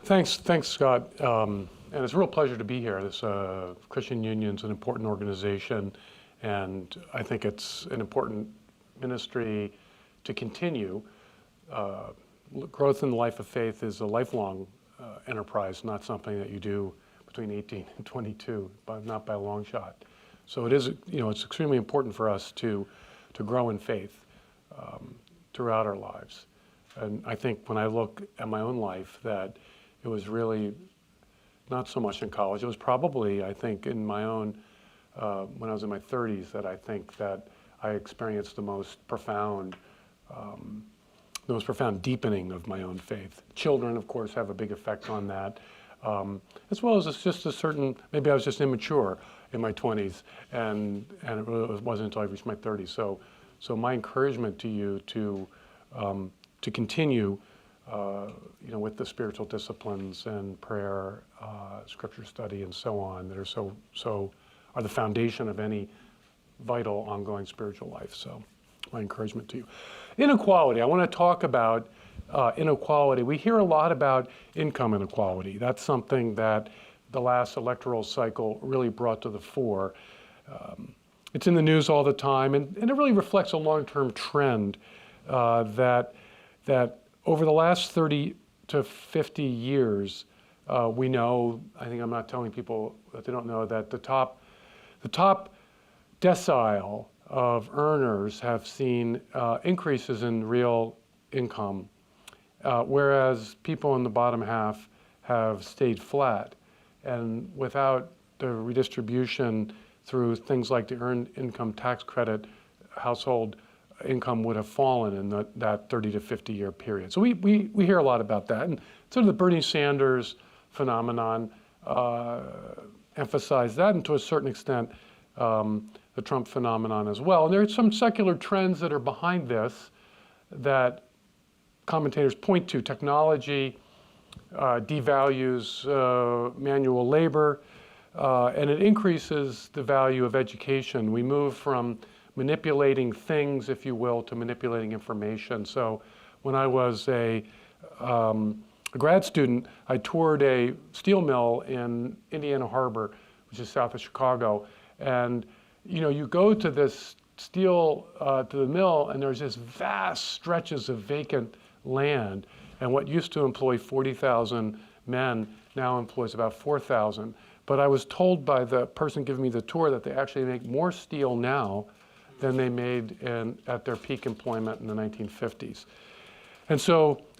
Thanks, Scott. And it's a real pleasure to be here. This Christian Union's an important organization, and I think it's an important ministry to continue. Growth in the life of faith is a lifelong enterprise, not something that you do between 18 and 22, but not by a long shot. So it is, it's extremely important for us to grow in faith throughout our lives. And I think when I look at my own life, that it was really not so much in college. It was probably, I think, in my own, when I was in my 30s, that I think that I experienced the most profound deepening of my own faith. Children, of course, have a big effect on that, as well as it's just a certain, maybe I was just immature in my 20s, and it really wasn't until I reached my 30s. So my encouragement to you to continue, with the spiritual disciplines and prayer, scripture study, and so on, that are the foundation of any vital, ongoing spiritual life. So my encouragement to you. Inequality. I want to talk about inequality. We hear a lot about income inequality. That's something that the last electoral cycle really brought to the fore. It's in the news all the time, and it really reflects a long-term trend that over the last 30 to 50 years, we know, I think I'm not telling people that they don't know, that the top decile of earners have seen increases in real income, whereas people in the bottom half have stayed flat. And without the redistribution through things like the Earned Income Tax Credit, household income would have fallen in that 30 to 50 year period. So we hear a lot about that. And sort of the Bernie Sanders phenomenon emphasized that, and to a certain extent, the Trump phenomenon as well. And there are some secular trends that are behind this that commentators point to. Technology devalues manual labor, and it increases the value of education. We move from manipulating things, if you will, to manipulating information. So when I was a grad student, I toured a steel mill in Indiana Harbor, which is south of Chicago. And you go to this steel, to the mill, and there's just vast stretches of vacant land. And what used to employ 40,000 men now employs about 4,000. But I was told by the person giving me the tour that they actually make more steel now than they made at their peak employment in the 1950s. And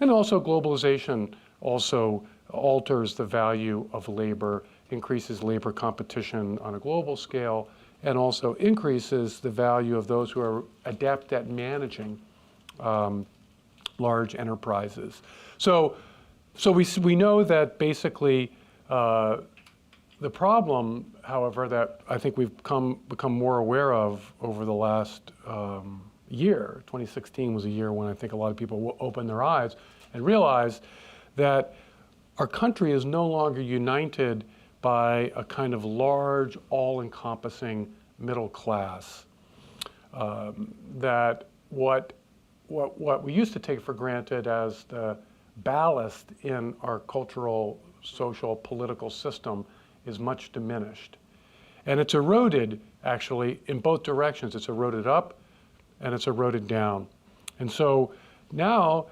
also globalization also alters the value of labor, increases labor competition on a global scale, and also increases the value of those who are adept at managing large enterprises. So we know that basically the problem, however, that I think we've become more aware of over the last year, 2016 was a year when I think a lot of people opened their eyes and realized that our country is no longer united by a kind of large, all-encompassing middle class. That what we used to take for granted as the ballast in our cultural, social, political system is much diminished. And it's eroded, actually, in both directions. It's eroded up and it's eroded down. And so now,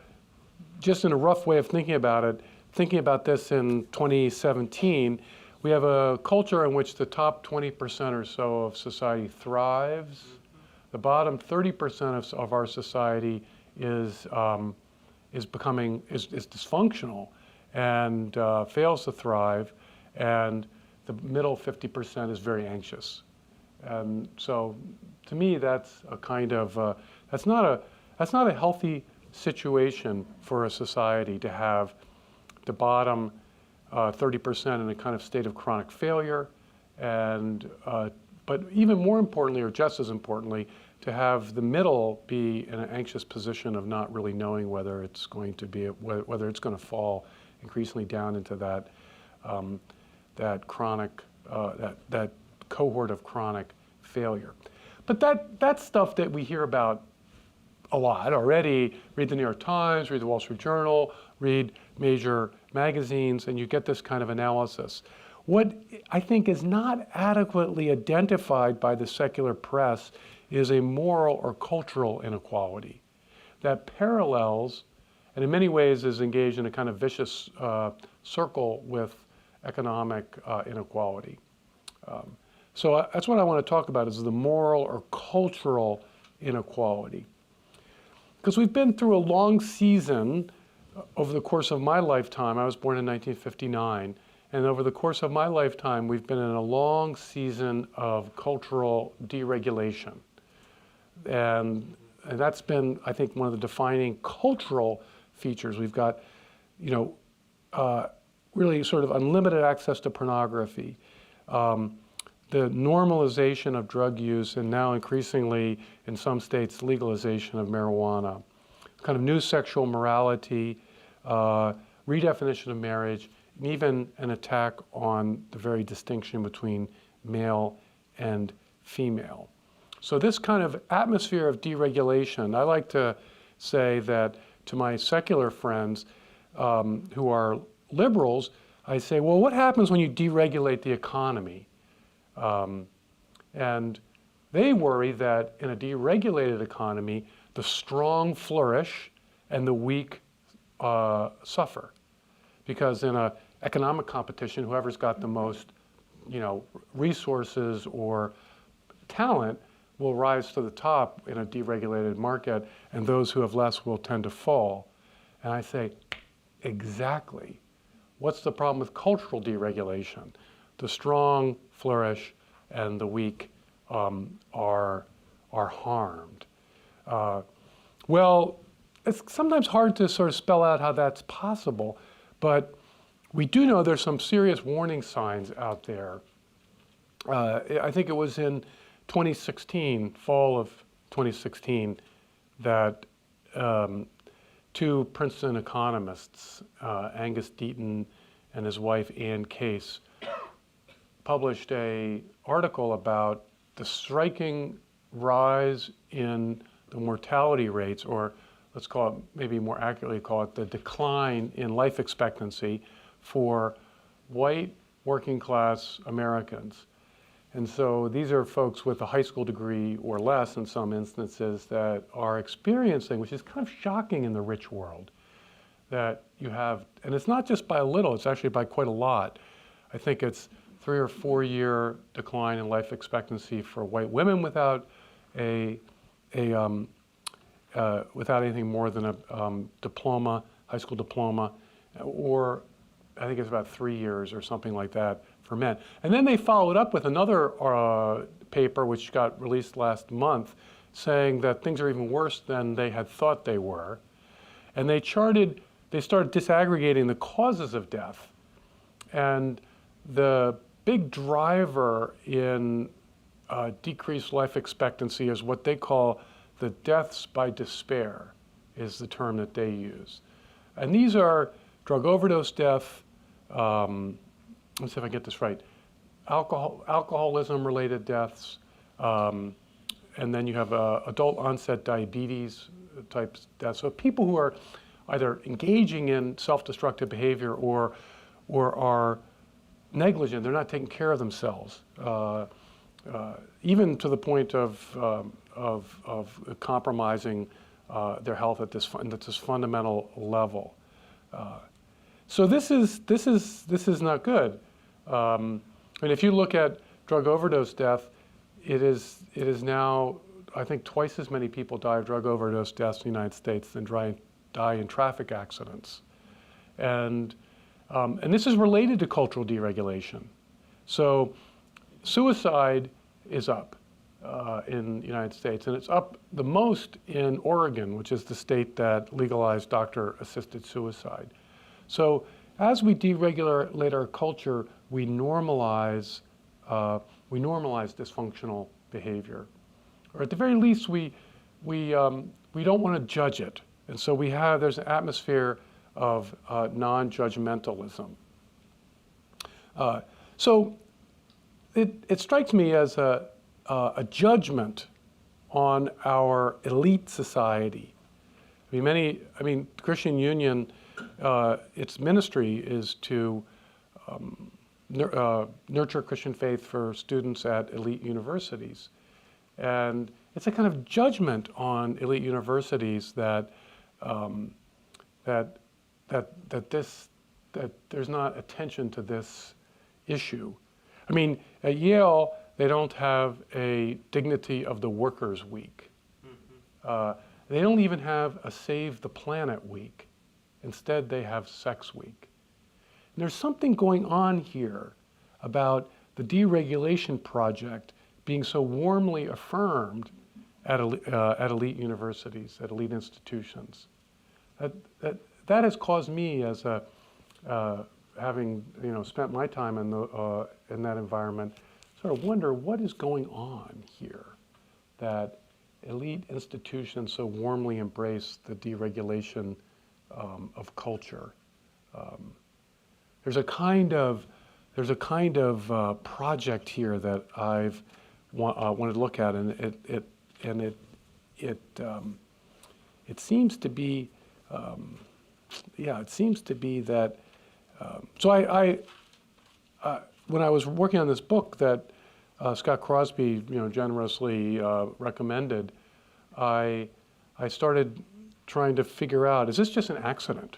just in a rough way of thinking about it, thinking about this in 2017, we have a culture in which the top 20% or so of society thrives. The bottom 30% of our society is dysfunctional and fails to thrive, and the middle 50% is very anxious. And so, to me, that's a kind of that's not a healthy situation for a society to have the bottom 30% in a kind of state of chronic failure, and but even more importantly, or just as importantly, to have the middle be in an anxious position of not really knowing whether it's going to be whether it's going to fall increasingly down into that that chronic that cohort of chronic failure. But that's stuff that we hear about a lot already. Read the New York Times, read the Wall Street Journal, read major magazines, and you get this kind of analysis. What I think is not adequately identified by the secular press is a moral or cultural inequality that parallels, and in many ways is engaged in a kind of vicious circle with economic inequality. So that's what I want to talk about, is the moral or cultural inequality. Because we've been through a long season over the course of my lifetime. I was born in 1959, and over the course of my lifetime, we've been in a long season of cultural deregulation. And that's been, I think, one of the defining cultural features. We've got, really sort of unlimited access to pornography, the normalization of drug use, and now increasingly in some states legalization of marijuana, kind of new sexual morality, redefinition of marriage, and even an attack on the very distinction between male and female. So this kind of atmosphere of deregulation, I like to say that to my secular friends who are liberals, I say, well, what happens when you deregulate the economy? And they worry that in a deregulated economy, the strong flourish and the weak suffer. Because in an economic competition, whoever's got the most, resources or talent will rise to the top in a deregulated market, and those who have less will tend to fall. And I say, exactly. What's the problem with cultural deregulation? The strong flourish and the weak are harmed. Well, it's sometimes hard to sort of spell out how that's possible, but we do know there's some serious warning signs out there. I think it was in 2016, fall of 2016, that two Princeton economists, Angus Deaton and his wife Ann Case, published an article about the striking rise in the mortality rates, or let's call it, maybe more accurately call it, the decline in life expectancy for white working class Americans. And so these are folks with a high school degree or less in some instances that are experiencing, which is kind of shocking in the rich world, that you have, and it's not just by a little, it's actually by quite a lot. I think it's 3 or 4 year decline in life expectancy for white women without without anything more than a diploma, high school diploma, or I think it's about 3 years or something like that for men. And then they followed up with another paper which got released last month saying that things are even worse than they had thought they were. And they started disaggregating the causes of death. And the big driver in decreased life expectancy is what they call the deaths by despair, is the term that they use. And these are drug overdose death, let's see if I get this right, alcoholism-related deaths, and then you have adult onset diabetes type deaths. So people who are either engaging in self-destructive behavior or are negligent, they're not taking care of themselves, even to the point of compromising their health at this fundamental level. So this is not good. And if you look at drug overdose death, it is now, I think, twice as many people die of drug overdose deaths in the United States than die in traffic accidents. And this is related to cultural deregulation. So suicide is up in the United States, and it's up the most in Oregon, which is the state that legalized doctor-assisted suicide. So as we deregulate our culture, we normalize dysfunctional behavior, or at the very least, we don't want to judge it, and so there's an atmosphere of non-judgmentalism. So it strikes me as a judgment on our elite society. The Christian Union its ministry is to nurture Christian faith for students at elite universities. And it's a kind of judgment on elite universities that that there's not attention to this issue. I mean, at Yale, they don't have a Dignity of the Workers Week. They don't even have a Save the Planet Week. Instead, they have Sex Week. And there's something going on here about the deregulation project being so warmly affirmed at elite universities, at elite institutions. That has caused me, as a having spent my time in that environment, sort of wonder what is going on here, that elite institutions so warmly embrace the deregulation of culture. There's a kind of project here that I've wanted to look at, and it seems to be, it seems to be that. So I when I was working on this book that Scott Crosby, generously recommended, I started trying to figure out, is this just an accident?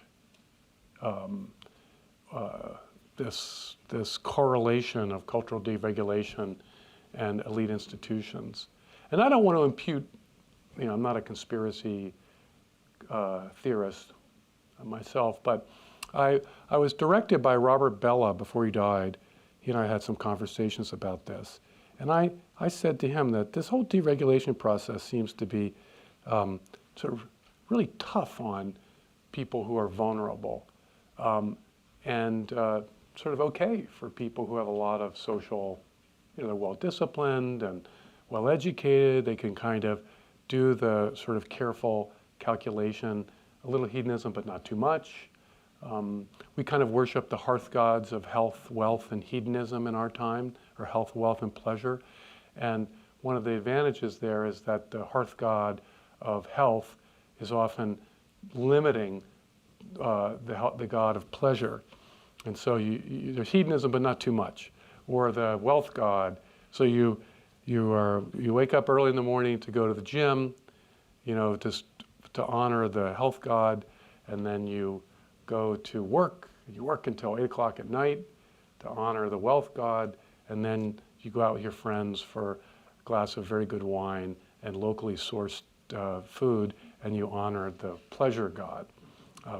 This correlation of cultural deregulation and elite institutions. And I don't want to impute, I'm not a conspiracy theorist myself, but I was directed by Robert Bella before he died. He and I had some conversations about this. And I said to him that this whole deregulation process seems to be sort of really tough on people who are vulnerable, and sort of okay for people who have a lot of social, they're well-disciplined and well-educated. They can kind of do the sort of careful calculation, a little hedonism, but not too much. We kind of worship the hearth gods of health, wealth, and hedonism in our time, or health, wealth, and pleasure. And one of the advantages there is that the hearth god of health is often limiting the god of pleasure. And so there's hedonism, but not too much. Or the wealth god. So you wake up early in the morning to go to the gym, just to honor the health god, and then you go to work. You work until 8 o'clock at night to honor the wealth god, and then you go out with your friends for a glass of very good wine and locally sourced food, and you honor the pleasure god.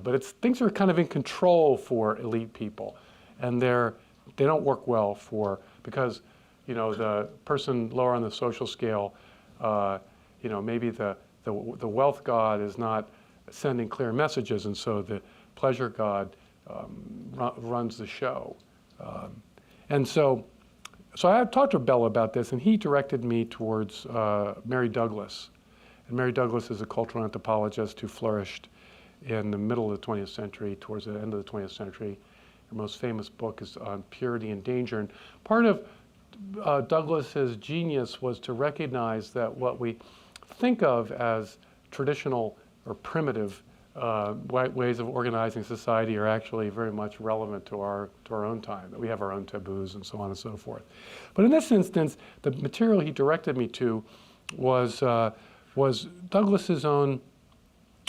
But things are kind of in control for elite people, and they don't work well because the person lower on the social scale, maybe the wealth god is not sending clear messages, and so the pleasure god runs the show. And so I talked to Bella about this, and he directed me towards Mary Douglas. And Mary Douglas is a cultural anthropologist who flourished in the middle of the 20th century, towards the end of the 20th century. Her most famous book is on Purity and Danger. And part of Douglas's genius was to recognize that what we think of as traditional or primitive ways of organizing society are actually very much relevant to our own time, that we have our own taboos and so on and so forth. But in this instance, the material he directed me to was Douglas's own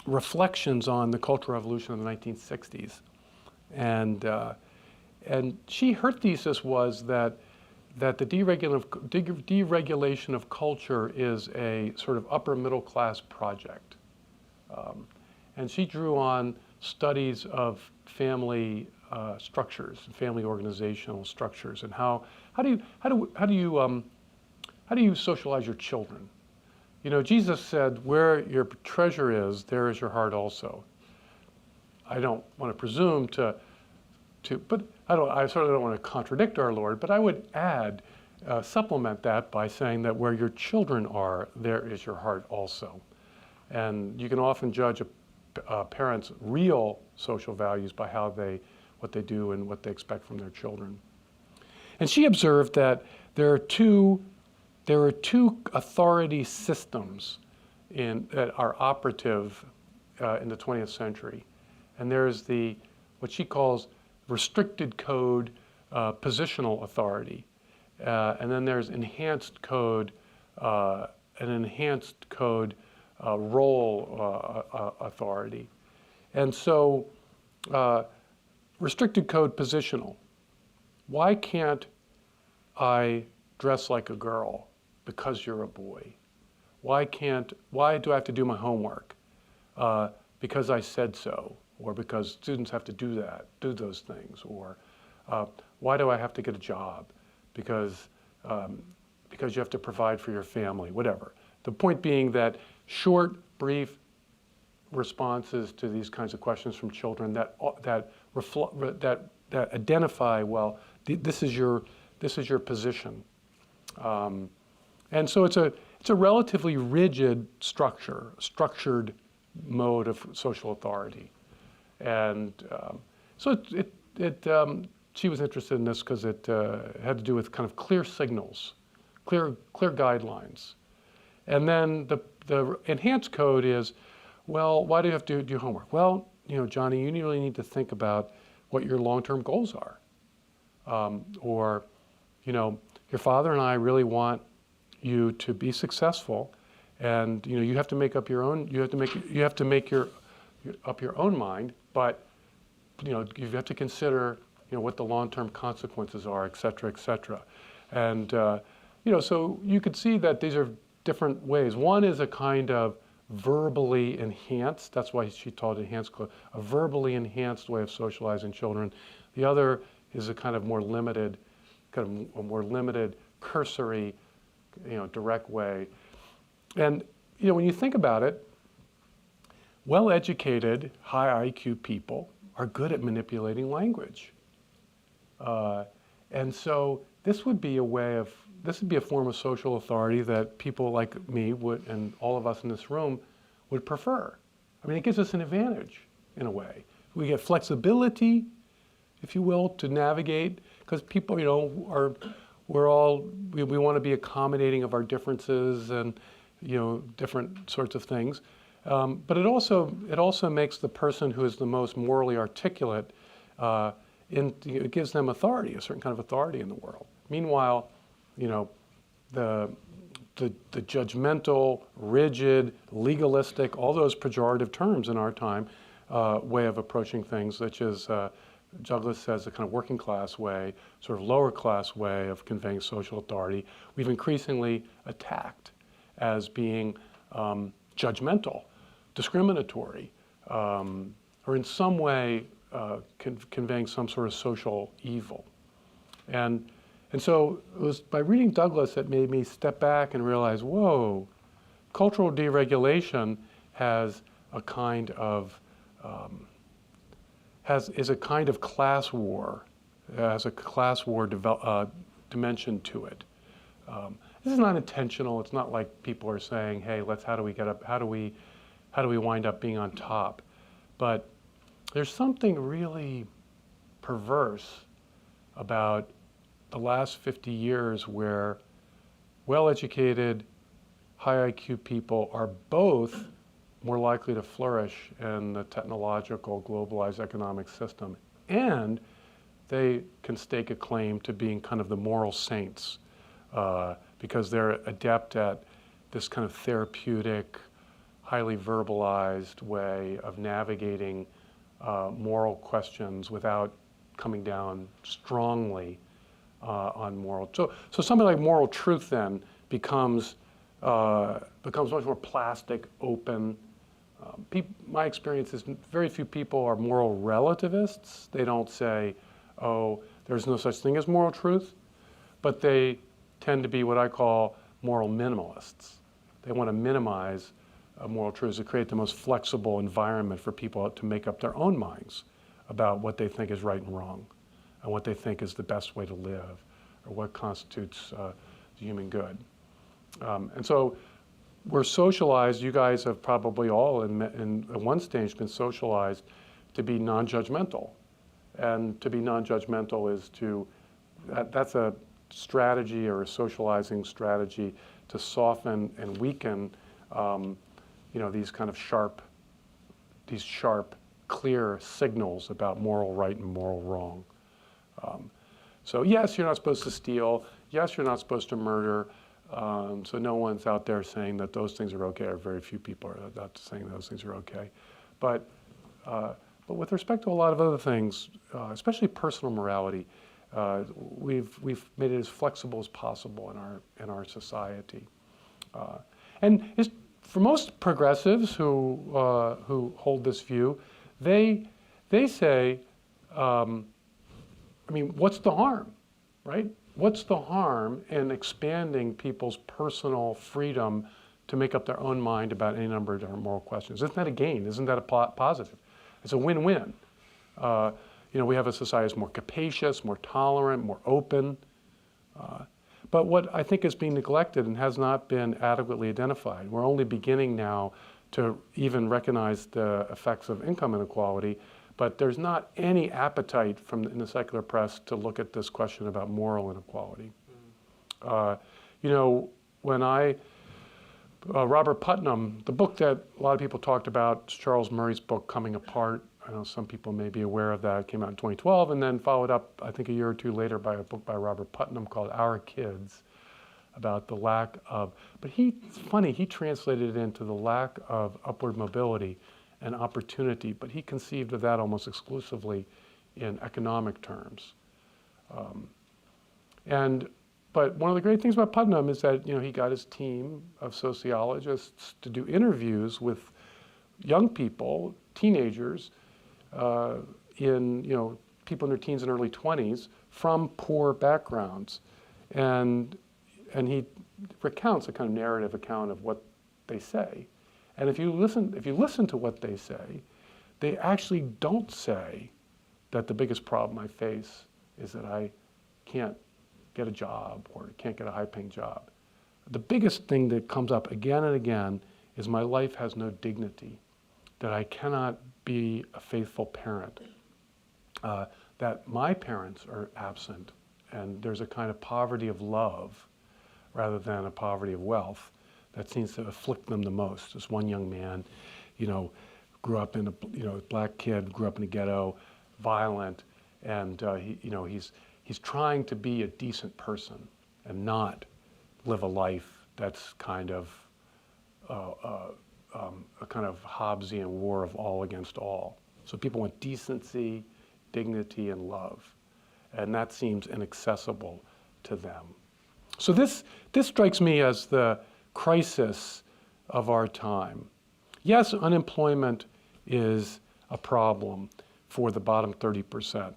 reflections on the Cultural Revolution of the 1960s. And her thesis was that the deregulation of culture is a sort of upper middle class project. And she drew on studies of family structures, family organizational structures, and how do you socialize your children? Jesus said, "Where your treasure is, there is your heart also." I don't want to presume but I certainly don't want to contradict our Lord, but I would add, supplement that by saying that where your children are, there is your heart also. And you can often judge a parent's real social values by what they do and what they expect from their children. And she observed that there are two authority systems that are operative in the 20th century. And there's what she calls restricted code positional authority. And then there's enhanced code, role authority. And so restricted code positional. Why can't I dress like a girl because you're a boy? Why do I have to do my homework? Because I said so, or because students have to do those things, or why do I have to get a job? Because you have to provide for your family, whatever. The point being that short, brief responses to these kinds of questions from children that identify, well, this is your position, and so it's a relatively rigid structured mode of social authority, and so she was interested in this because it had to do with kind of clear signals, clear guidelines, and then the enhanced code is, well, why do you have to do homework? Well, Johnny, you really need to think about what your long-term goals are. Or, your father and I really want you to be successful, and you have to make up your own. You have to make up your own mind, but you have to consider what the long-term consequences are, et cetera, and so you could see that these are different ways. One is a kind of verbally enhanced. That's why she taught enhanced code, a verbally enhanced way of socializing children. The other is a kind of more limited, cursory, direct way. And when you think about it, well-educated, high IQ people are good at manipulating language, and so this would be a form of social authority that people like me would, and all of us in this room, would prefer. I mean, it gives us an advantage in a way. We get flexibility, if you will, to navigate, because people, we want to be accommodating of our differences and, different sorts of things. But it also makes the person who is the most morally articulate, it gives them authority, a certain kind of authority in the world. Meanwhile, the judgmental, rigid, legalistic, all those pejorative terms in our time, way of approaching things, which is, Douglas says, a kind of working class way, sort of lower class way of conveying social authority, we've increasingly attacked as being judgmental, discriminatory, or in some way conveying some sort of social evil. And so it was by reading Douglas that made me step back and realize, whoa, cultural deregulation has a kind of is a kind of class war, has a class war dimension to it. This is not intentional. It's not like people are saying, hey, how do we get up? How do we wind up being on top? But there's something really perverse about the last 50 years where well-educated, high IQ people are both more likely to flourish in the technological, globalized economic system, and they can stake a claim to being kind of the moral saints because they're adept at this kind of therapeutic, highly verbalized way of navigating moral questions without coming down strongly on moral. So something like moral truth then becomes much more plastic, open. My experience is very few people are moral relativists. They don't say, oh, there's no such thing as moral truth, but they tend to be what I call moral minimalists. They want to minimize moral truths to create the most flexible environment for people to make up their own minds about what they think is right and wrong, and what they think is the best way to live, or what constitutes the human good. And so we're socialized, you guys have probably all in at one stage been socialized to be non-judgmental. And to be non-judgmental is that's a strategy or a socializing strategy to soften and weaken these kind of sharp clear signals about moral right and moral wrong. So yes, you're not supposed to steal. Yes, you're not supposed to murder. So no one's out there saying that those things are okay, or very few people are out saying those things are okay. But with respect to a lot of other things, especially personal morality, we've made it as flexible as possible in our society. And for most progressives who hold this view, they say, I mean, what's the harm, right? What's the harm in expanding people's personal freedom to make up their own mind about any number of different moral questions? Isn't that a gain? Isn't that a positive? It's a win-win. We have a society that's more capacious, more tolerant, more open. But what I think is being neglected and has not been adequately identified, we're only beginning now to even recognize the effects of income inequality, but there's not any appetite in the secular press to look at this question about moral inequality. When Robert Putnam, the book that a lot of people talked about, Charles Murray's book, Coming Apart. I know some people may be aware of that. It came out in 2012 and then followed up, I think a year or two later, by a book by Robert Putnam called Our Kids, about the lack of, but it's funny, he translated it into the lack of upward mobility and opportunity, but he conceived of that almost exclusively in economic terms. But one of the great things about Putnam is that he got his team of sociologists to do interviews with young people, teenagers, people in their teens and early 20s from poor backgrounds, and he recounts a kind of narrative account of what they say. And if you listen to what they say, they actually don't say that the biggest problem I face is that I can't get a job or can't get a high-paying job. The biggest thing that comes up again and again is my life has no dignity, that I cannot be a faithful parent, that my parents are absent, and there's a kind of poverty of love rather than a poverty of wealth that seems to afflict them the most. This one young man, grew up in black kid, grew up in a ghetto, violent, and he's trying to be a decent person and not live a life that's kind of a kind of Hobbesian war of all against all. So people want decency, dignity, and love, and that seems inaccessible to them. So this strikes me as the crisis of our time. Yes, unemployment is a problem for the bottom 30%.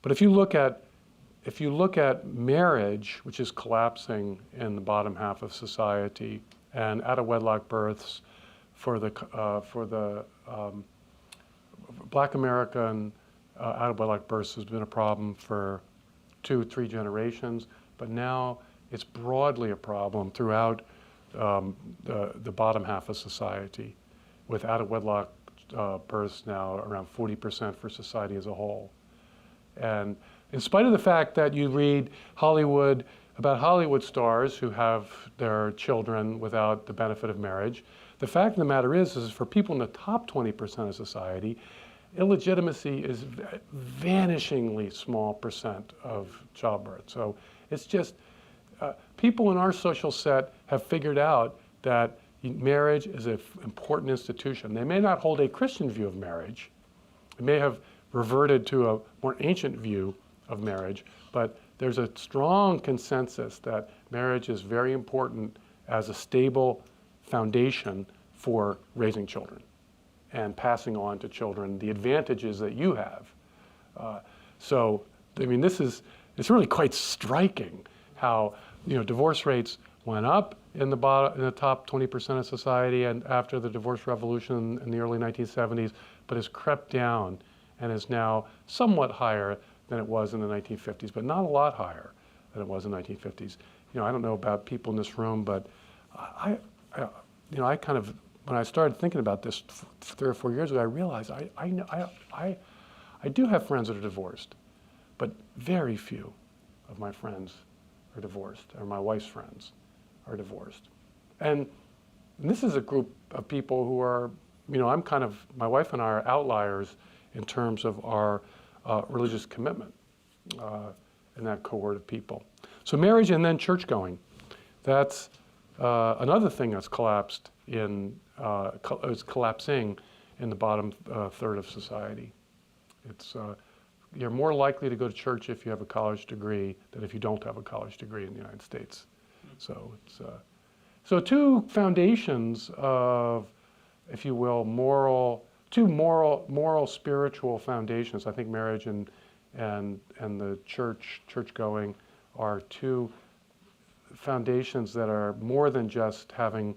But if you look at marriage, which is collapsing in the bottom half of society, and out-of-wedlock births for the Black American out-of-wedlock births has been a problem for 2-3 generations, but now it's broadly a problem throughout the bottom half of society, with out-of-wedlock births now around 40% for society as a whole. And in spite of the fact that you read about Hollywood stars who have their children without the benefit of marriage, the fact of the matter is for people in the top 20% of society, illegitimacy is vanishingly small percent of childbirth. So it's just, people in our social set have figured out that marriage is an important institution. They may not hold a Christian view of marriage. They may have reverted to a more ancient view of marriage, but there's a strong consensus that marriage is very important as a stable foundation for raising children and passing on to children the advantages that you have. So, I mean, it's really quite striking how, divorce rates went up in the top 20% of society and after the divorce revolution in the early 1970s, but has crept down and is now somewhat higher than it was in the 1950s, but not a lot higher than it was in the 1950s. I don't know about people in this room, but I kind of, when I started thinking about this 3 or 4 years ago, I realized I do have friends that are divorced, but very few of my friends are divorced, or my wife's friends are divorced. And this is a group of people who are I'm kind of, my wife and I are outliers in terms of our religious commitment in that cohort of people. So marriage and then church going, that's another thing that's collapsed is collapsing in the bottom third of society. It's you're more likely to go to church if you have a college degree than if you don't have a college degree in the United States. So it's so two foundations of, if you will, moral spiritual foundations. I think marriage and the church going are two foundations that are more than just having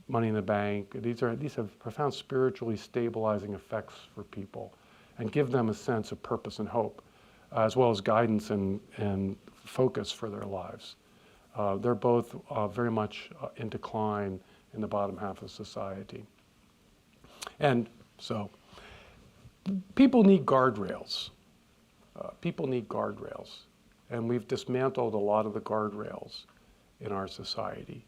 money in the bank. These have profound spiritually stabilizing effects for people and give them a sense of purpose and hope, as well as guidance and focus for their lives. They're both very much in decline in the bottom half of society. And so people need guardrails. People need guardrails. And we've dismantled a lot of the guardrails in our society.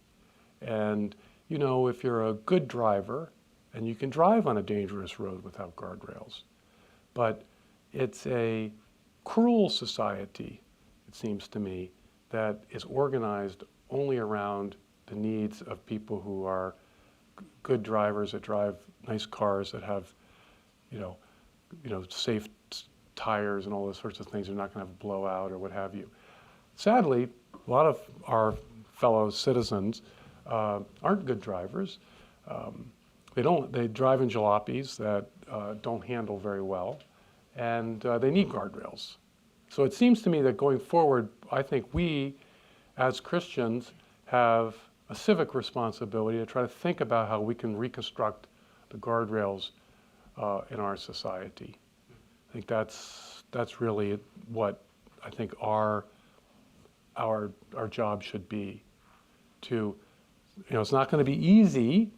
And if you're a good driver, and you can drive on a dangerous road without guardrails, but it's a cruel society, it seems to me, that is organized only around the needs of people who are good drivers that drive nice cars that have, safe tires and all those sorts of things. They're not going to have a blowout or what have you. Sadly, a lot of our fellow citizens aren't good drivers. They drive in jalopies that don't handle very well, and they need guardrails. So it seems to me that going forward, I think we, as Christians, have a civic responsibility to try to think about how we can reconstruct the guardrails in our society. I think that's really what I think our job should be. It's not going to be easy,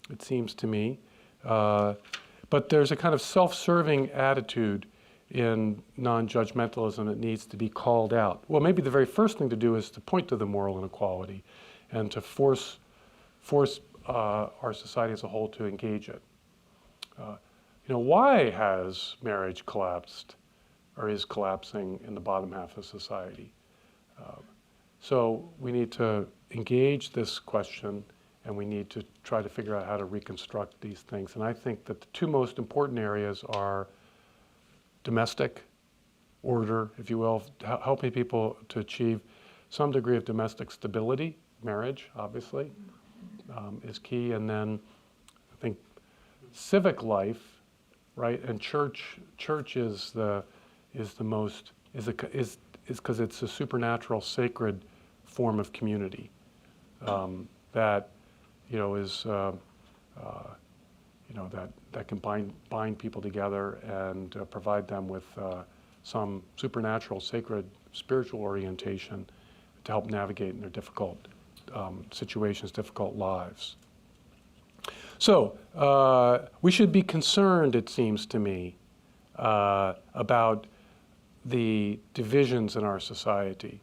it seems to me, but there's a kind of self-serving attitude in non-judgmentalism that needs to be called out. Well, maybe the very first thing to do is to point to the moral inequality and to force our society as a whole to engage it. Why has marriage collapsed or is collapsing in the bottom half of society? So we need to engage this question, and we need to try to figure out how to reconstruct these things. And I think that the two most important areas are domestic order, if you will, helping people to achieve some degree of domestic stability. Marriage, obviously, is key. And then I think civic life, right? And church is because it's a supernatural, sacred form of community that that can bind people together and provide them with some supernatural, sacred, spiritual orientation to help navigate in their difficult situations, difficult lives. So we should be concerned, it seems to me, about the divisions in our society.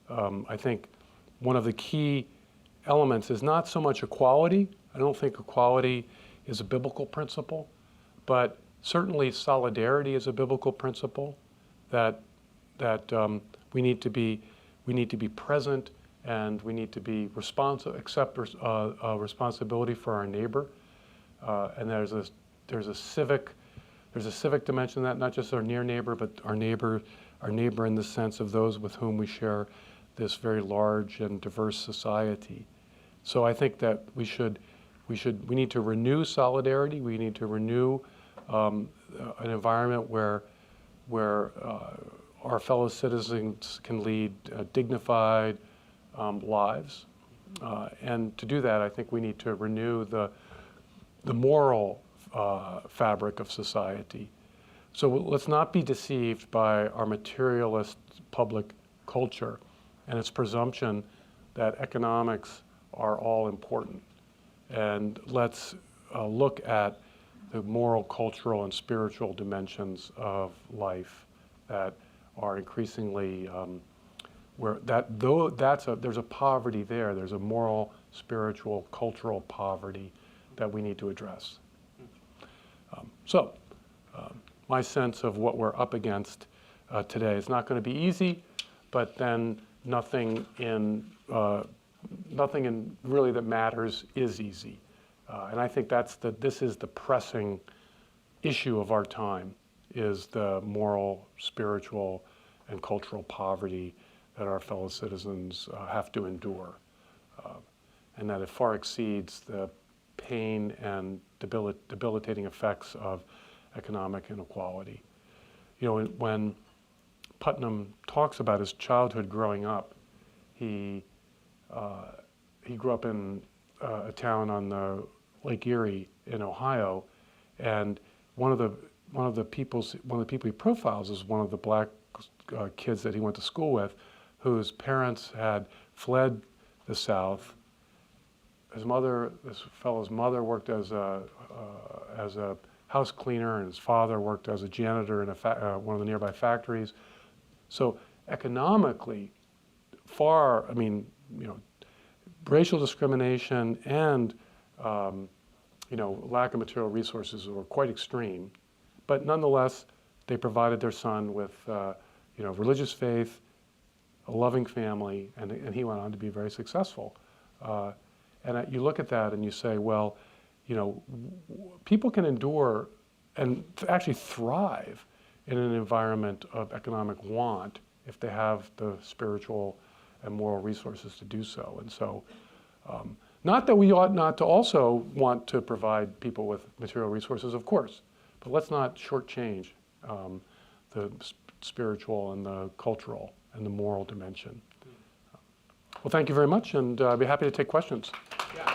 I think one of the key elements is not so much equality. I don't think equality is a biblical principle, but certainly solidarity is a biblical principle that we need to be present, and we need to be accept responsibility for our neighbor, and there's a civic dimension to that, not just our near neighbor, but our neighbor in the sense of those with whom we share this very large and diverse society. So I think that we need to renew solidarity. We need to renew an environment where our fellow citizens can lead dignified lives. And to do that, I think we need to renew the moral fabric of society. So let's not be deceived by our materialist public culture and its presumption that economics are all important. And let's look at the moral, cultural, and spiritual dimensions of life that are increasingly there's a poverty there. There's a moral, spiritual, cultural poverty that we need to address. So my sense of what we're up against today is not going to be easy, but then nothing in really that matters is easy. And I think this is the pressing issue of our time, is the moral, spiritual, and cultural poverty that our fellow citizens have to endure. And that it far exceeds the pain and debilitating effects of economic inequality. You know, when Putnam talks about his childhood growing up, he grew up in a town on the Lake Erie in Ohio, and one of the people he profiles is one of the black kids that he went to school with, whose parents had fled the South. This fellow's mother worked as a house cleaner, and his father worked as a janitor in one of the nearby factories. So economically, racial discrimination and lack of material resources were quite extreme. But nonetheless, they provided their son with religious faith, a loving family, and he went on to be very successful. And you look at that and you say, well, people can endure and actually thrive in an environment of economic want if they have the spiritual and moral resources to do so. And so, not that we ought not to also want to provide people with material resources, of course, but let's not shortchange the spiritual and the cultural and the moral dimension. Well, thank you very much, and I'd be happy to take questions. Yeah,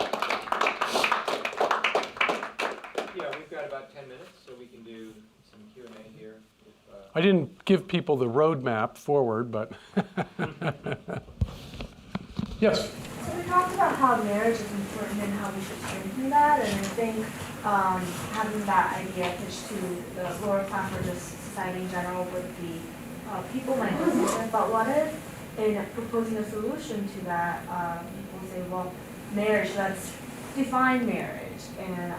we've got about 10 minutes, so we can do some Q&A here. I didn't give people the roadmap forward, but yes? So we talked about how marriage is important and how we should strengthen that, and I think having that idea pitched to the lower class or just society in general would be people might listen, but what if in proposing a solution to that, people say, well, marriage, let's define marriage, and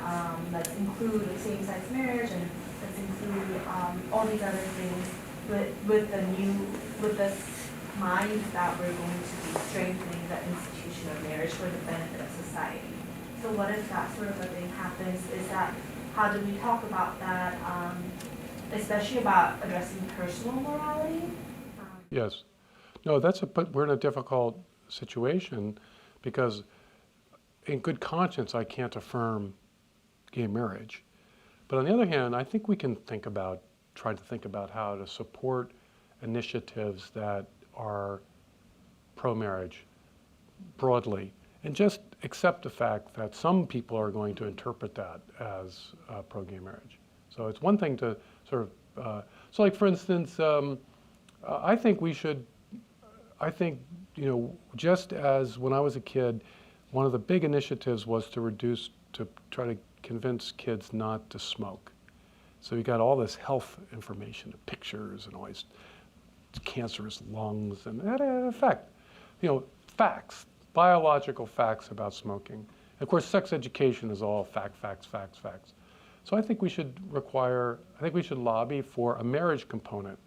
let's include same-sex marriage, and let's include all these other things with this mind that we're going to be strengthening the institution of marriage for the benefit of society. So what if that sort of a thing happens? How do we talk about that, especially about addressing personal morality? Yes. No, but we're in a difficult situation because in good conscience, I can't affirm gay marriage. But on the other hand, I think we can try to think about how to support initiatives that are pro-marriage broadly, and just accept the fact that some people are going to interpret that as pro-gay marriage. So it's one thing to sort of, so like for instance, I think just as when I was a kid, one of the big initiatives was to try to convince kids not to smoke. So you got all this health information, pictures and all these cancerous lungs, and that had an effect. Facts, biological facts about smoking. Of course, sex education is all facts. So I think we should lobby for a marriage component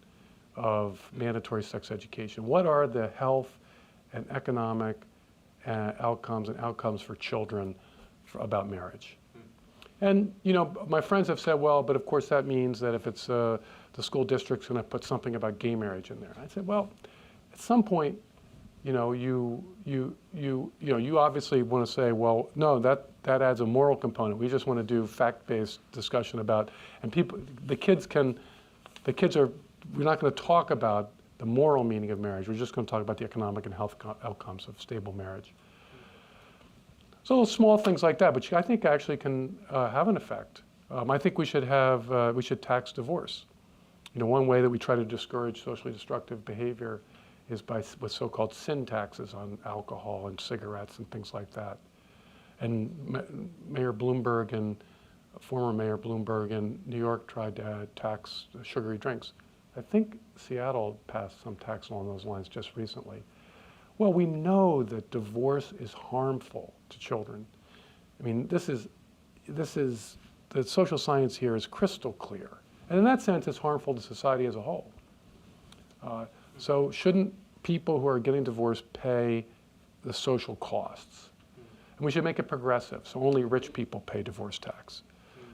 of mandatory sex education. What are the health and economic outcomes for children about marriage? And my friends have said, well, but of course that means that if it's the school district's going to put something about gay marriage in there. I said, well, at some point, you obviously want to say, well, no, that adds a moral component. We just want to do fact-based discussion about, and we're not going to talk about the moral meaning of marriage. We're just going to talk about the economic and health outcomes of stable marriage. So small things like that, but I think actually can have an effect. I think we should tax divorce. One way that we try to discourage socially destructive behavior is with so-called sin taxes on alcohol and cigarettes and things like that. And former Mayor Bloomberg in New York tried to tax sugary drinks. I think Seattle passed some tax along those lines just recently. Well, we know that divorce is harmful to children. I mean, this is the social science here is crystal clear. And in that sense, it's harmful to society as a whole. So shouldn't people who are getting divorced pay the social costs? And we should make it progressive, so only rich people pay divorce tax.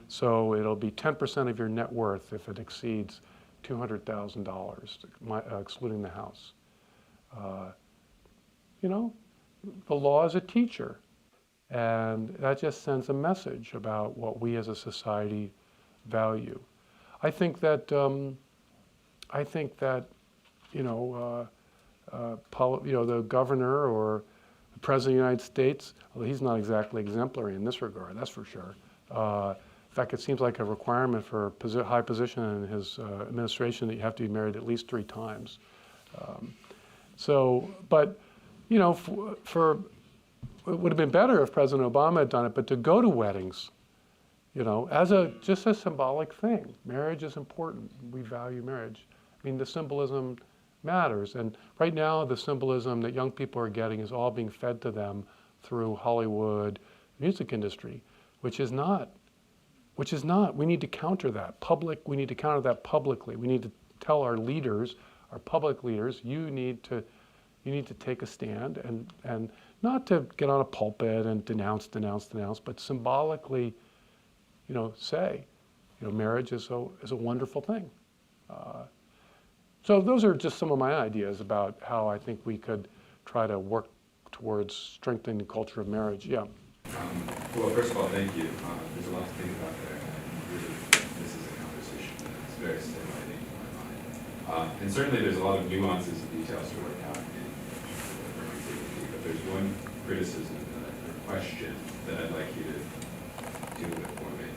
So it'll be 10% of your net worth if it exceeds $200,000, excluding the house. You know, the law is a teacher, and that just sends a message about what we as a society value. I think that the governor or the president of the United States, although he's not exactly exemplary in this regard, that's for sure. In fact, it seems like a requirement for a high position in his administration that you have to be married at least 3 times. But you know, it would have been better if President Obama had done it, but to go to weddings, you know, just a symbolic thing. Marriage is important. We value marriage. I mean, the symbolism matters. And right now, the symbolism that young people are getting is all being fed to them through Hollywood, music industry, which is not. We need to counter that. We need to counter that publicly. We need to tell our leaders, our public leaders, you need to take a stand and not to get on a pulpit and denounce, but symbolically, you know, say, you know, marriage is a wonderful thing. So those are just some of my ideas about how I think we could try to work towards strengthening the culture of marriage. Yeah. Well, first of all, thank you. There's a lot to think about there. And really, this is a conversation that's very stimulating in my mind. And certainly there's a lot of nuances and details to work out in the activity. But there's one criticism or question that I'd like you to deal with for me.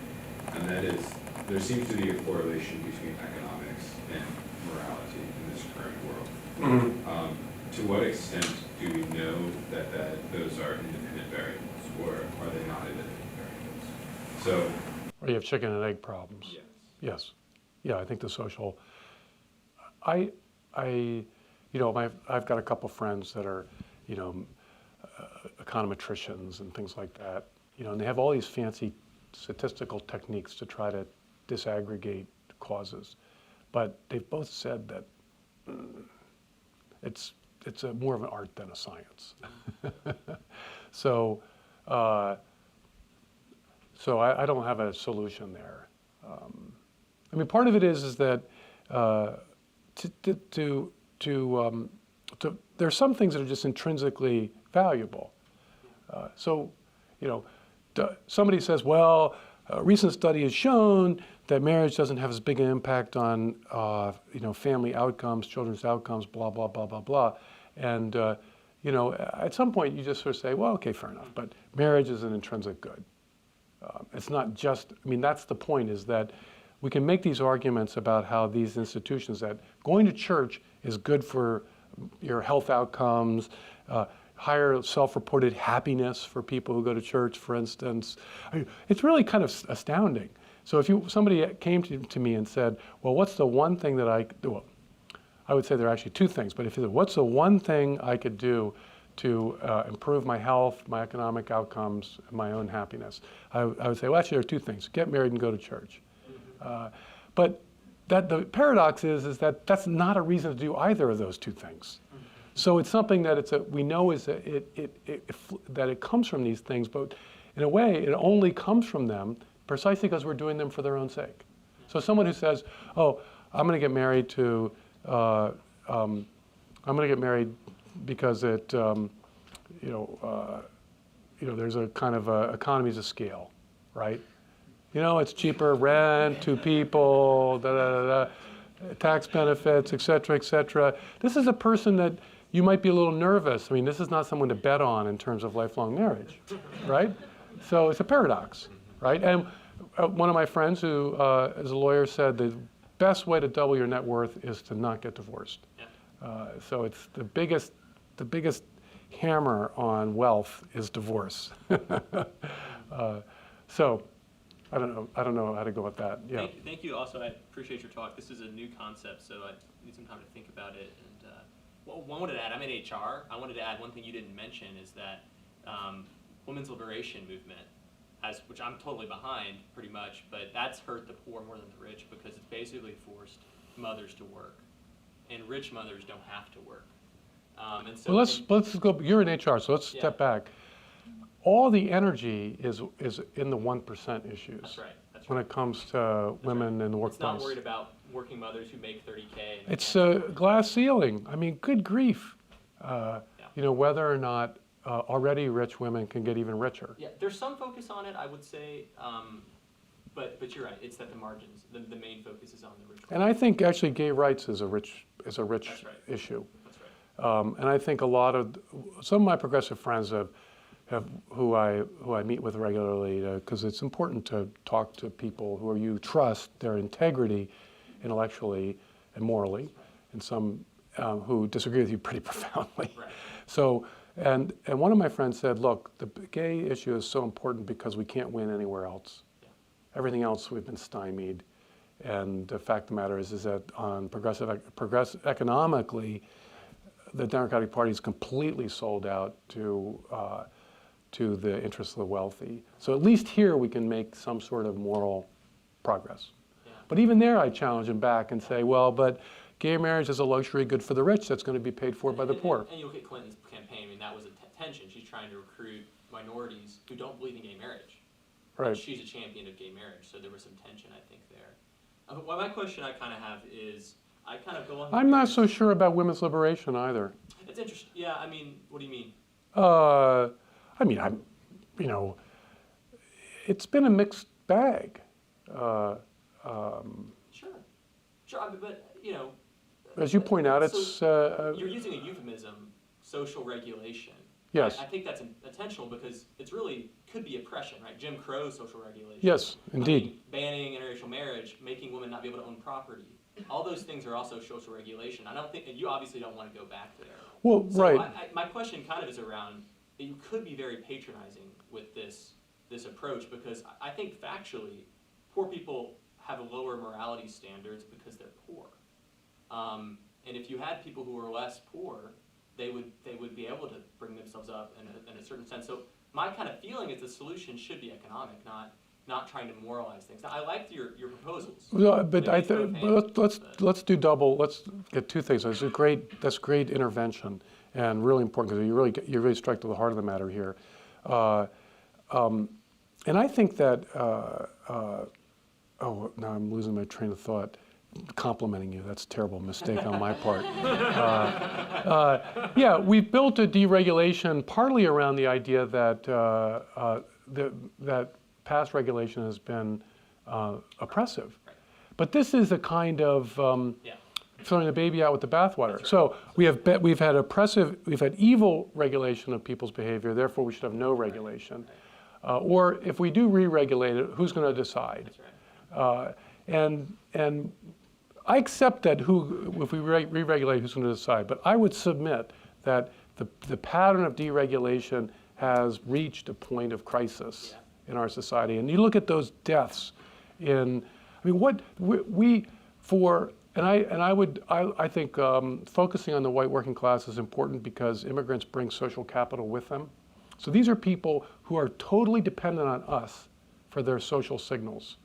And that is, there seems to be a correlation between economics and morality in this current world. Mm-hmm. To what extent do we know that those are independent variables? Or are they not independent variables? So, or you have chicken and egg problems. Yes. Yes. Yeah, I think the social. I've got a couple friends that are, you know, econometricians and things like that. You know, and they have all these fancy statistical techniques to try to disaggregate causes, but they've both said that it's more of an art than a science. So I don't have a solution there. I mean, part of it is that there's some things that are just intrinsically valuable. So, you know, somebody says, well, a recent study has shown that marriage doesn't have as big an impact on, you know, family outcomes, children's outcomes, blah, blah, blah, blah, blah. And, you know, at some point you just sort of say, well, okay, fair enough, but marriage is an intrinsic good. It's not just, I mean, that's the point, is that we can make these arguments about how these institutions, that going to church is good for your health outcomes, higher self-reported happiness for people who go to church, for instance. I mean, it's really kind of astounding. So if somebody came to me and said, well, what's the one thing that I do? Well, I would say there are actually 2 things, but if you said, what's the one thing I could do to improve my health, my economic outcomes, and my own happiness? I would say, well, actually, there are 2 things: get married and go to church. But the paradox is that that's not a reason to do either of those 2 things. So it's something that we know is that it comes from these things, but in a way, it only comes from them precisely because we're doing them for their own sake. So someone who says, oh, I'm going to get married because it, there's a kind of economies of scale, right? You know, it's cheaper rent, 2 people, tax benefits, et cetera, et cetera. This is a person that you might be a little nervous. I mean, this is not someone to bet on in terms of lifelong marriage, right? So it's a paradox, right? And one of my friends who is a lawyer said the best way to double your net worth is to not get divorced. So it's the biggest hammer on wealth is divorce. So I don't know how to go with that. Yeah. Thank you. Also, I appreciate your talk. This is a new concept, so I need some time to think about it. And well, I wanted to add, I'm in HR. I wanted to add one thing you didn't mention is that women's liberation movement which I'm totally behind pretty much, but that's hurt the poor more than the rich because it's basically forced mothers to work, and rich mothers don't have to work. And so Well, let's go. You're in HR, so let's step back. All the energy is in the 1% issues. That's right. That's when right. it comes to women in the It's not workplace. worried about working mothers who make $30K. and It's can't a afford glass ceiling. I mean, good grief. Yeah. You know, whether or not already rich women can get even richer. Yeah, there's some focus on it, I would say, but you're right. It's that the margins, the main focus is on the rich. And I think actually gay rights is a rich That's right. issue. That's right. And I think a lot of some of my progressive friends who I meet with regularly, because it's important to talk to people who you trust their integrity intellectually and morally, and some who disagree with you pretty profoundly. Right. So, and one of my friends said, look, the gay issue is so important because we can't win anywhere else. Yeah. Everything else we've been stymied. And the fact of the matter is that on economically, the Democratic Party is completely sold out to the interests of the wealthy. So at least here we can make some sort of moral progress. Yeah. But even there I challenge him back and say, well, but gay marriage is a luxury good for the rich that's going to be paid for by the poor. And you look at Clinton's campaign, I mean, that was a tension. She's trying to recruit minorities who don't believe in gay marriage. Right. And she's a champion of gay marriage, so there was some tension, I think, there. Well, my question I kind of have is, I kind of go on. I'm not so sure about women's liberation either. It's interesting. Yeah, I mean, what do you mean? You know, it's been a mixed bag. Sure. But you know. As you point out, so you're using a euphemism, social regulation. Yes. I think that's intentional because it's really could be oppression, right? Jim Crow social regulation. Yes, indeed. I mean, banning interracial marriage, making women not be able to own property. All those things are also social regulation. I don't think, and you obviously don't want to go back there. Well, So right. my question kind of is around that you could be very patronizing with this approach because I think factually, poor people have lower morality standards because they're poor. And if you had people who were less poor, they would be able to bring themselves up in a certain sense. So my kind of feeling is the solution should be economic, not trying to moralize things. Now, I liked your proposals. Well, but They I make no think payments, let's do double. Let's get two things. That's great intervention and really important because you really strike to the heart of the matter here. And I think that now I'm losing my train of thought. Complimenting you, that's a terrible mistake on my part. Yeah, we've built a deregulation partly around the idea that that past regulation has been oppressive. But this is a kind of throwing the baby out with the bathwater. Right. So we've had evil regulation of people's behavior, therefore we should have no regulation. Or if we do re-regulate it, who's going to decide? That's right. And I accept that if we re-regulate, who's going to decide. But I would submit that the pattern of deregulation has reached a point of crisis in our society. And you look at those deaths I think focusing on the white working class is important because immigrants bring social capital with them. So these are people who are totally dependent on us for their social signals.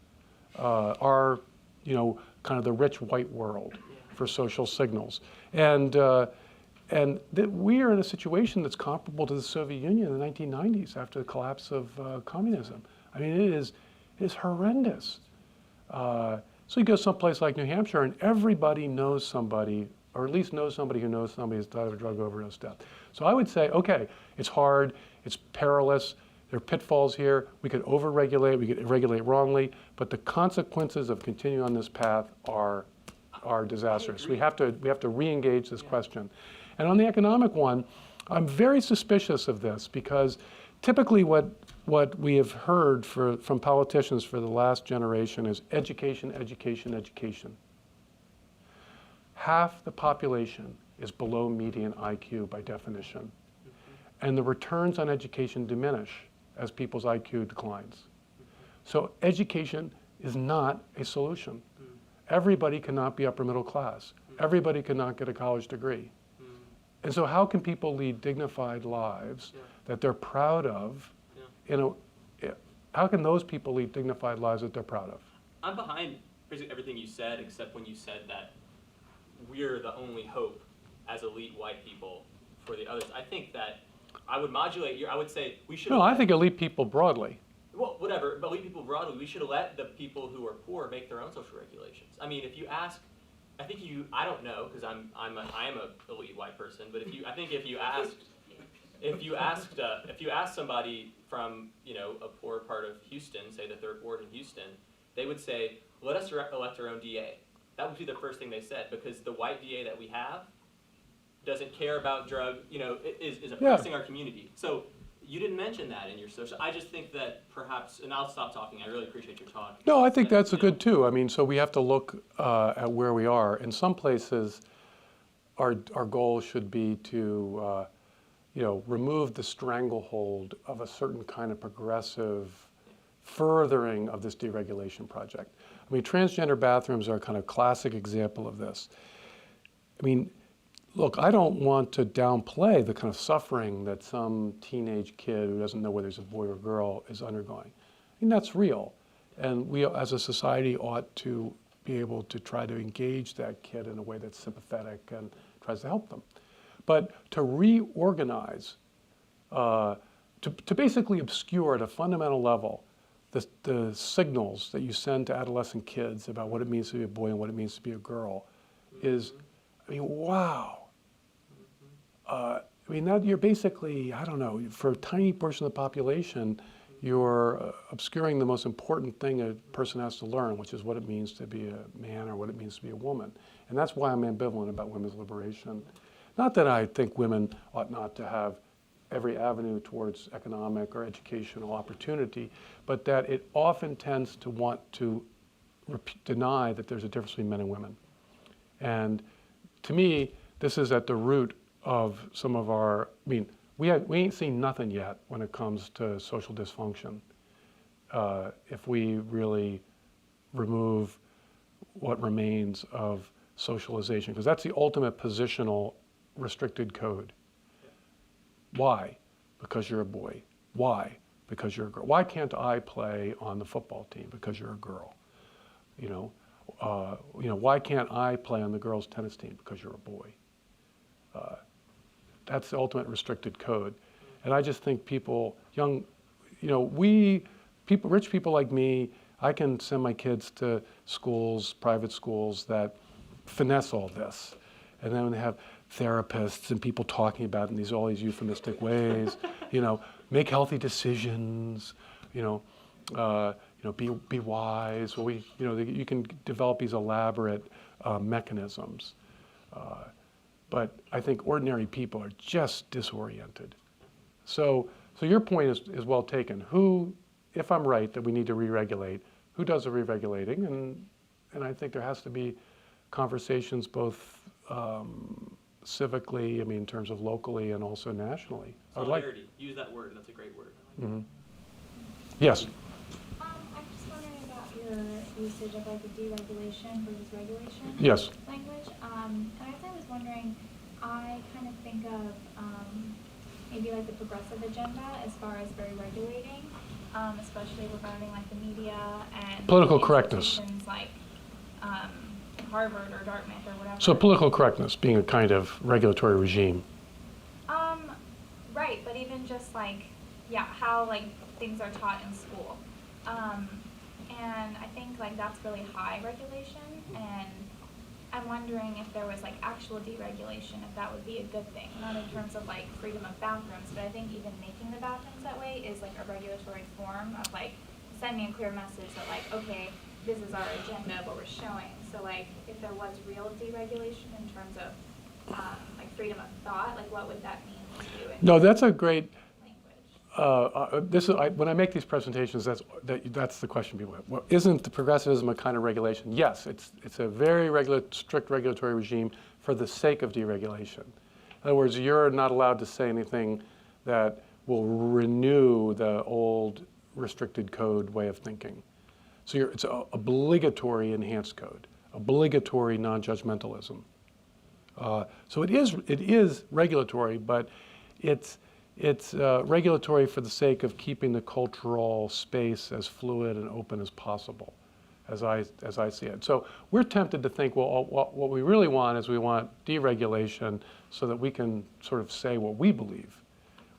Kind of the rich white world for social signals. And we are in a situation that's comparable to the Soviet Union in the 1990s after the collapse of communism. I mean, it is horrendous. So you go someplace like New Hampshire and everybody knows somebody, or at least knows somebody who knows somebody who's died of a drug overdose death. So I would say, okay, it's hard, it's perilous, there are pitfalls here, we could over-regulate, we could regulate wrongly, but the consequences of continuing on this path are disastrous. We have to re-engage this question. And on the economic one, I'm very suspicious of this because typically what we have heard from politicians for the last generation is education, education, education. Half the population is below median IQ by definition. And the returns on education diminish as people's IQ declines. So education is not a solution. Everybody cannot be upper middle class. Everybody cannot get a college degree. And so how can people lead dignified lives that they're proud of? How can those people lead dignified lives that they're proud of? I'm behind basically everything you said, except when you said that we're the only hope as elite white people for the others. I think that I would modulate I would say we should. No, I think elite people broadly. Well, whatever, but elite people broadly, we should let the people who are poor make their own social regulations. I mean, if you ask, I don't know, because I am a elite white person, but if you asked somebody from, a poor part of Houston, say the 3rd Ward in Houston, they would say, let us elect our own DA. That would be the first thing they said, because the white DA that we have doesn't care about is oppressing our community. So you didn't mention that in your social. I just think that perhaps, and I'll stop talking. I really appreciate your talk. No, I think that's good too. I mean, so we have to look at where we are. In some places, our goal should be to, remove the stranglehold of a certain kind of progressive furthering of this deregulation project. I mean, transgender bathrooms are a kind of classic example of this. I mean, look, I don't want to downplay the kind of suffering that some teenage kid who doesn't know whether he's a boy or girl is undergoing. I mean, that's real. And we as a society ought to be able to try to engage that kid in a way that's sympathetic and tries to help them. But to reorganize, to basically obscure at a fundamental level the signals that you send to adolescent kids about what it means to be a boy and what it means to be a girl is, I mean, wow. That you're basically, I don't know, for a tiny portion of the population, you're obscuring the most important thing a person has to learn, which is what it means to be a man or what it means to be a woman. And that's why I'm ambivalent about women's liberation. Not that I think women ought not to have every avenue towards economic or educational opportunity, but that it often tends to want to deny that there's a difference between men and women. And to me, this is at the root of some of our, we ain't seen nothing yet when it comes to social dysfunction. If we really remove what remains of socialization, because that's the ultimate positional restricted code. Why? Because you're a boy. Why? Because you're a girl. Why can't I play on the football team? Because you're a girl. Why can't I play on the girls' tennis team? Because you're a boy. That's the ultimate restricted code. And I just think people, rich people like me, I can send my kids to schools, private schools that finesse all this. And then they have therapists and people talking about it in all these euphemistic ways, make healthy decisions, be wise. Well, you can develop these elaborate mechanisms. But I think ordinary people are just disoriented. So your point is well taken. Who, if I'm right that we need to re-regulate, who does the re-regulating? And I think there has to be conversations both civically, in terms of locally and also nationally. Solidarity. Use that word. That's a great word. Mm-hmm. Yes. I'm just wondering about your usage of the deregulation versus regulation Yes. language. And I guess I was wondering, I kind of think of maybe the progressive agenda as far as very regulating, especially regarding the media and Political correctness. institutions like Harvard or Dartmouth or whatever. So political correctness being a kind of regulatory regime. Right, but even just how things are taught in school. And I think that's really high regulation, and I'm wondering if there was actual deregulation, if that would be a good thing, not in terms of freedom of bathrooms, but I think even making the bathrooms that way is a regulatory form of sending a clear message that okay, this is our agenda, what we're showing. So if there was real deregulation in terms of freedom of thought, what would that mean to you? No, that's a great. Language. When I make these presentations, that's the question people have. Well, isn't the progressivism a kind of regulation? Yes, it's a very strict regulatory regime for the sake of deregulation. In other words, you're not allowed to say anything that will renew the old restricted code way of thinking. So it's a obligatory enhanced code, obligatory non-judgmentalism. So it is regulatory, but it's it's regulatory for the sake of keeping the cultural space as fluid and open as possible, as I see it. So we're tempted to think, well, what we really want is we want deregulation so that we can sort of say what we believe,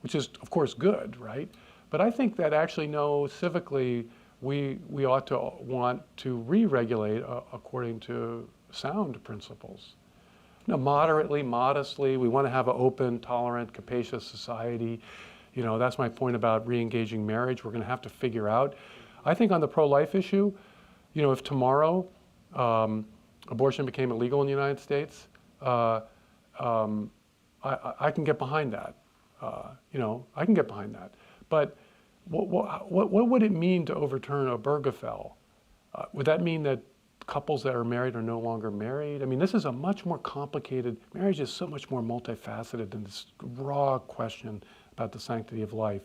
which is, of course, good, right? But I think that actually, no, civically, we ought to want to re-regulate according to sound principles. You know, moderately, modestly, we want to have an open, tolerant, capacious society. You know, that's my point about re-engaging marriage. We're going to have to figure out. I think on the pro-life issue, you know, if tomorrow abortion became illegal in the United States, I can get behind that. You know, I can get behind that. But what would it mean to overturn Obergefell? Would that mean that couples that are married are no longer married? I mean, this is a much more complicated, marriage is so much more multifaceted than this raw question about the sanctity of life,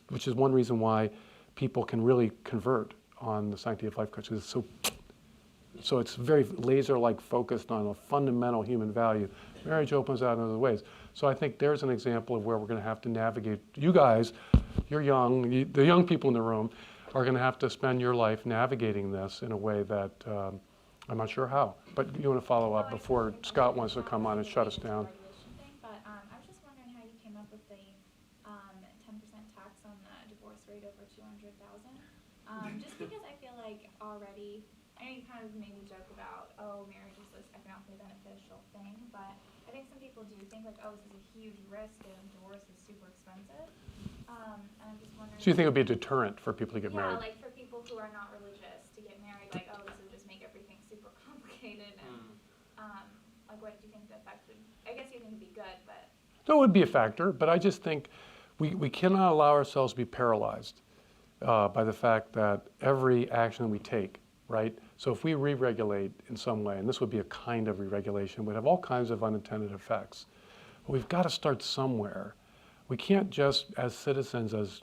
which is one reason why people can really convert on the sanctity of life question. It's so it's very laser-like focused on a fundamental human value. Marriage opens out in other ways. So I think there's an example of where we're going to have to navigate. You guys, you're young, the young people in the room, are going to have to spend your life navigating this in a way that I'm not sure how. But you want to follow up before Scott wants to come on and shut us down. But I was just wondering how you came up with the 10% tax on the divorce rate over 200,000. Just because I feel like already, I know you kind of made me joke about, oh, marriage is this economically beneficial thing, but I think some people do think like, oh, this is a huge risk and divorce is super expensive. And I'm just wondering. So you think it would be a deterrent for people to get married? Yeah, like for people who are not religious to get married, like, oh, this would just make everything super complicated. And like, what do you think the effect would? I guess you think it'd be good, but. No, it would be a factor, but I just think we cannot allow ourselves to be paralyzed by the fact that every action we take, right? So if we re-regulate in some way, and this would be a kind of re-regulation, would have all kinds of unintended effects. But we've got to start somewhere. We can't just, as citizens, as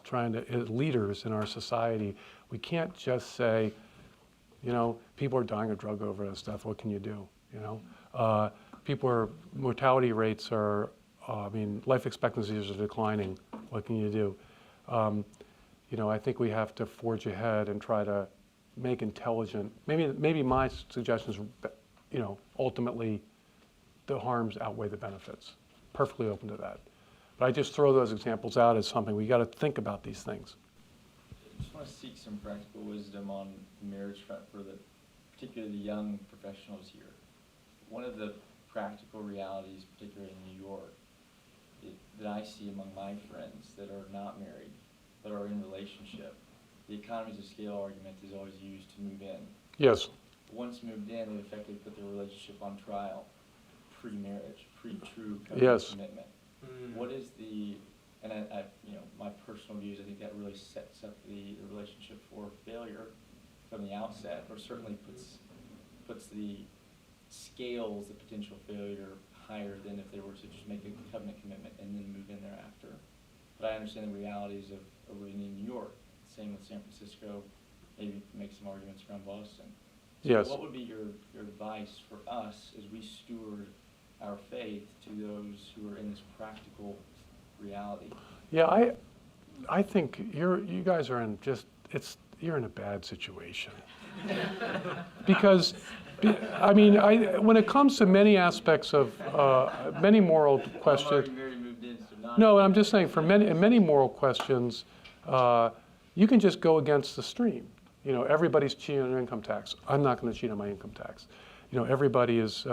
leaders in our society, we can't just say, you know, people are dying of drug overdose stuff. What can you do? You know, mortality rates are, life expectancies are declining. What can you do? You know, I think we have to forge ahead and try to make intelligent. Maybe my suggestion is, you know, ultimately, the harms outweigh the benefits. Perfectly open to that. But I just throw those examples out as something. We got to think about these things. I just want to seek some practical wisdom on the marriage front for particularly the young professionals here. One of the practical realities, particularly in New York, that I see among my friends that are not married, but are in relationship, the economies of scale argument is always used to move in. Yes. Once moved in, they effectively put their relationship on trial, pre-marriage, pre-true Yes. commitment. What is and I, you know, my personal views, I think that really sets up the relationship for failure from the outset, or certainly puts the scales of potential failure higher than if they were to just make a covenant commitment and then move in thereafter. But I understand the realities of living in New York. Same with San Francisco, maybe make some arguments around Boston. So Yes. what would be your advice for us as we steward our faith to those who are in this practical reality? Yeah, I think you guys are in you're in a bad situation. Because, when it comes to many aspects of many moral questions. I'm already married, moved in, so not. No, I'm just saying in many moral questions, you can just go against the stream. You know, everybody's cheating on their income tax. I'm not going to cheat on my income tax. You know, everybody is,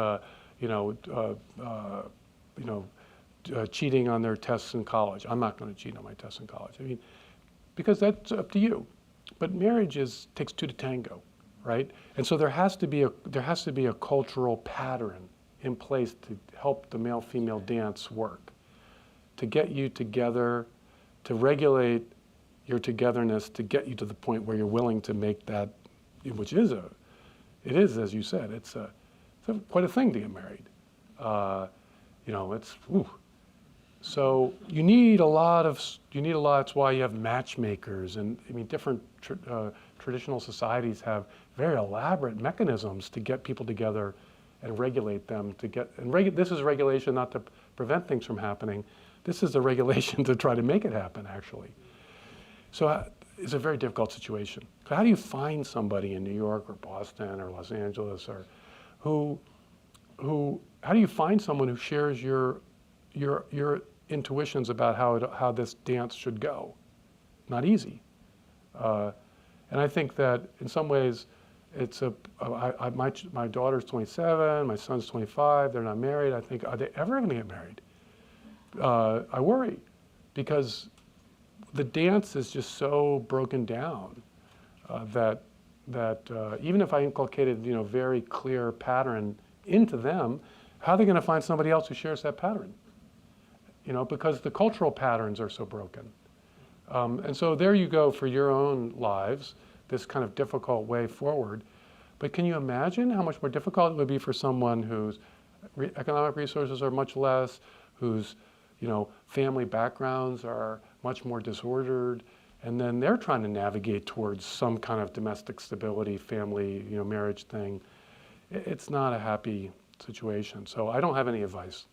cheating on their tests in college. I'm not going to cheat on my tests in college. I mean, because that's up to you. But marriage takes two to tango, right? And so there has to be a cultural pattern in place to help the male-female dance work, to get you together, to regulate your togetherness, to get you to the point where you're willing to make that, which is it is, as you said, it's quite a thing to get married. So you need a lot. That's why you have matchmakers, and different traditional societies have very elaborate mechanisms to get people together and regulate them. This is regulation not to prevent things from happening, This is a regulation to try to make it happen, actually. So it's a very difficult situation. So how do you find somebody in New York or Boston or Los Angeles or how do you find someone who shares your intuitions about how this dance should go? Not easy. And I think that in some ways, it's my daughter's 27, my son's 25, they're not married. I think, are they ever going to get married? I worry, because the dance is just so broken down that even if I inculcated, very clear pattern into them, how are they going to find somebody else who shares that pattern? Because the cultural patterns are so broken. And so there you go for your own lives, this kind of difficult way forward. But can you imagine how much more difficult it would be for someone whose economic resources are much less, whose family backgrounds are much more disordered, and then they're trying to navigate towards some kind of domestic stability, family, marriage thing. It's not a happy situation. So I don't have any advice.